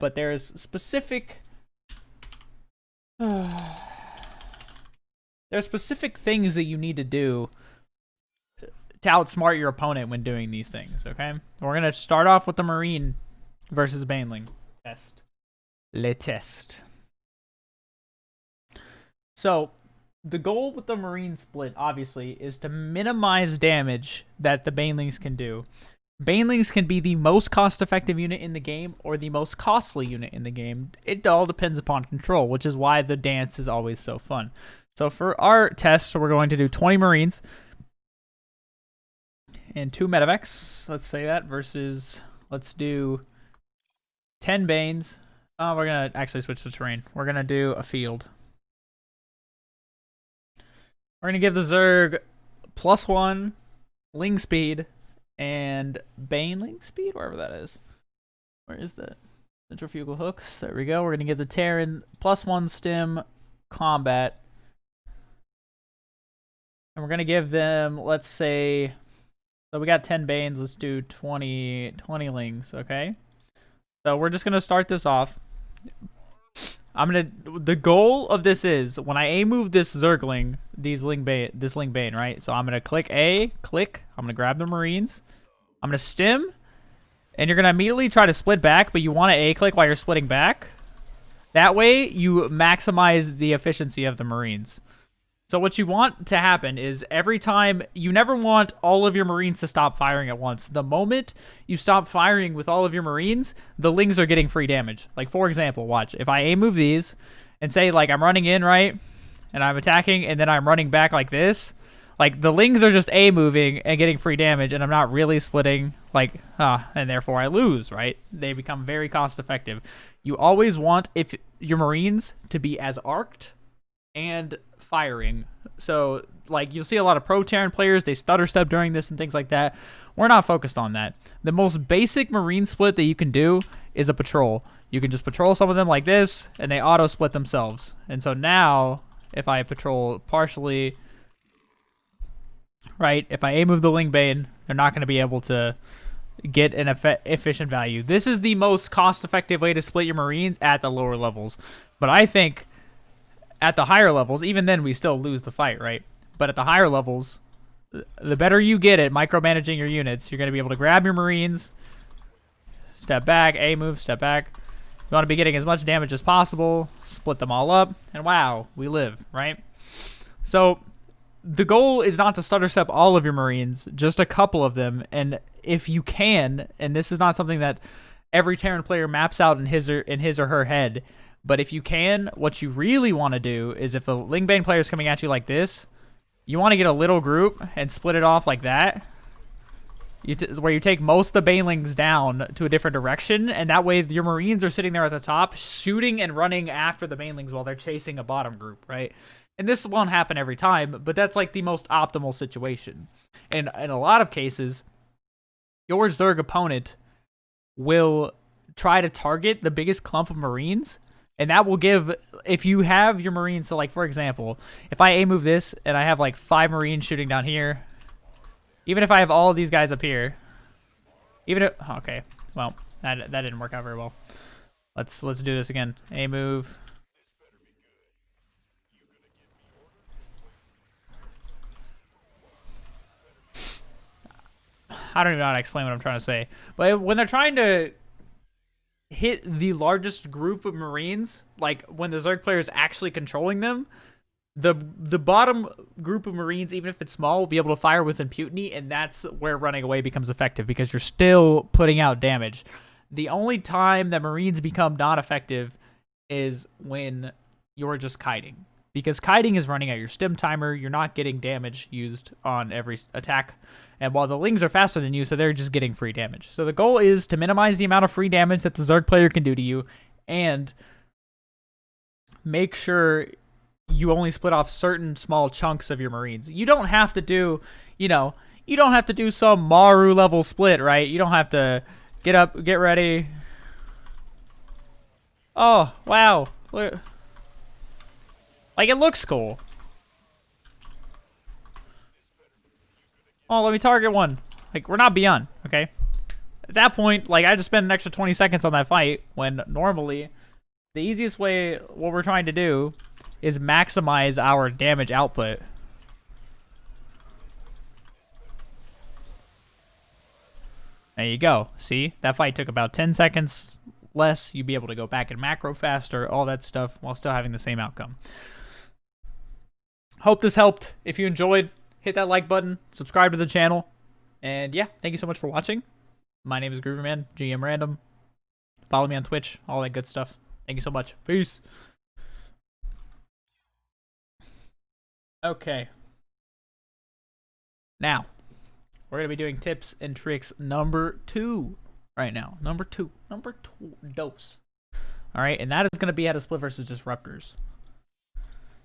but there's specific there's specific things that you need to do to outsmart your opponent when doing these things, okay? We're going to start off with the Marine versus Baneling test. Le test. So, the goal with the Marine split, obviously, is to minimize damage that the Banelings can do. Banelings can be the most cost-effective unit in the game or the most costly unit in the game. It all depends upon control, which is why the dance is always so fun. So for our test, we're going to do 20 Marines and 2 Medivacs. Let's say that versus, let's do 10 Banes. Oh, we're going to actually switch the terrain. We're going to do a field. We're going to give the Zerg +1 Ling speed and Baneling speed, wherever that is. Where is that? Centrifugal hooks. There we go. We're going to give the Terran +1 stim combat. And we're going to give them, let's say, so we got 10 Banes. Let's do 20 Lings, okay? So we're just going to start this off. The goal of this is, when I A-move this Zergling, this Ling Bane, right? So I'm going to click A, I'm going to grab the Marines. I'm going to stim, and you're going to immediately try to split back, but you want to A-click while you're splitting back. That way, you maximize the efficiency of the Marines. So what you want to happen is every time, you never want all of your Marines to stop firing at once. The moment you stop firing with all of your Marines, the Lings are getting free damage. Like, for example, watch. If I A-move these and say, like, I'm running in, right? And I'm attacking, and then I'm running back like this. Like, the Lings are just A-moving and getting free damage, and I'm not really splitting, like, and therefore I lose, right? They become very cost-effective. You always want your Marines to be as arced and firing. So, like, you'll see a lot of pro Terran players, they stutter step during this and things like that. We're not focused on that. The most basic Marine split that you can do is a patrol. You can just patrol some of them like this, and they auto split themselves. And so now, if I patrol partially, right, if I A-move the Ling Bane, they're not going to be able to get an efficient value. This is the most cost-effective way to split your Marines at the lower levels. But I think at the higher levels, even then we still lose the fight, right? But at the higher levels, the better you get at micromanaging your units, you're going to be able to grab your Marines, step back, A-move, step back. You want to be getting as much damage as possible, split them all up, and wow, we live, right? So the goal is not to stutter step all of your Marines, just a couple of them. And if you can, and this is not something that every Terran player maps out in his or her head, but if you can, what you really want to do is, if the Ling Bane player is coming at you like this, you want to get a little group and split it off like that, where you take most of the Banelings down to a different direction, and that way your Marines are sitting there at the top, shooting and running after the Banelings while they're chasing a bottom group, right? And this won't happen every time, but that's like the most optimal situation. And in a lot of cases, your Zerg opponent will try to target the biggest clump of Marines. And that will give, if you have your Marines, so like, for example, if I A-move this and I have like 5 Marines shooting down here, even if I have all of these guys up here, even if, okay, well, that didn't work out very well. Let's do this again. A-move. I don't even know how to explain what I'm trying to say. But when they're trying to hit the largest group of Marines, like when the Zerg player is actually controlling them, the bottom group of Marines, even if it's small, will be able to fire with impunity, and that's where running away becomes effective, because you're still putting out damage. The only time that Marines become not effective is when you're just kiting, because kiting is running out your stim timer. You're not getting damage used on every attack, and while the Lings are faster than you, so they're just getting free damage. So the goal is to minimize the amount of free damage that the Zerg player can do to you, and make sure you only split off certain small chunks of your Marines. You don't have to do, you don't have to do some Maru level split, right? You don't have to get up, get ready. Oh, wow. Look. Like, it looks cool. Oh, let me target one. Like, we're not beyond, okay? At that point, like, I just spent an extra 20 seconds on that fight when normally the easiest way, what we're trying to do is maximize our damage output. There you go. See? That fight took about 10 seconds less. You'd be able to go back and macro faster, all that stuff, while still having the same outcome. Hope this helped. If you enjoyed, hit that like button, subscribe to the channel, and yeah, thank you so much for watching. My name is Grooverman, GM Random. Follow me on Twitch, all that good stuff. Thank you so much. Peace. Okay. Now, we're going to be doing tips and tricks number 2 right now. Number two dose. All right, and that is going to be how to split versus disruptors.